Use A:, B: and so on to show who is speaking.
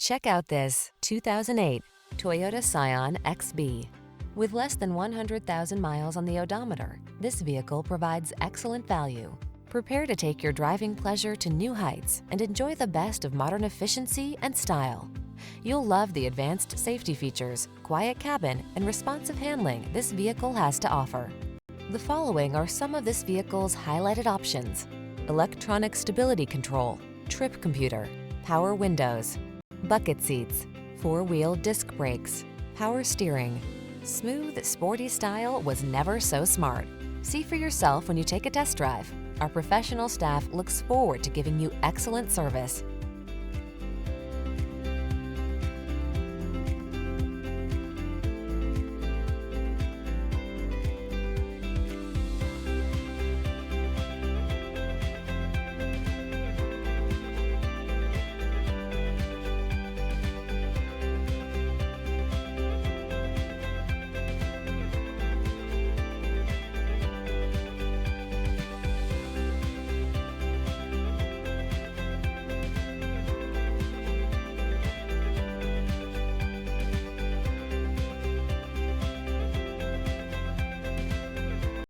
A: Check out this 2008 Toyota Scion XB. With less than 100,000 miles on the odometer, this vehicle provides excellent value. Prepare to take your driving pleasure to new heights and enjoy the best of modern efficiency and style. You'll love the advanced safety features, quiet cabin, and responsive handling this vehicle has to offer. The following are some of this vehicle's highlighted options: electronic stability control, trip computer, power windows, bucket seats, four-wheel disc brakes, power steering. Smooth, sporty style was never so smart. See for yourself when you take a test drive. Our professional staff looks forward to giving you excellent service.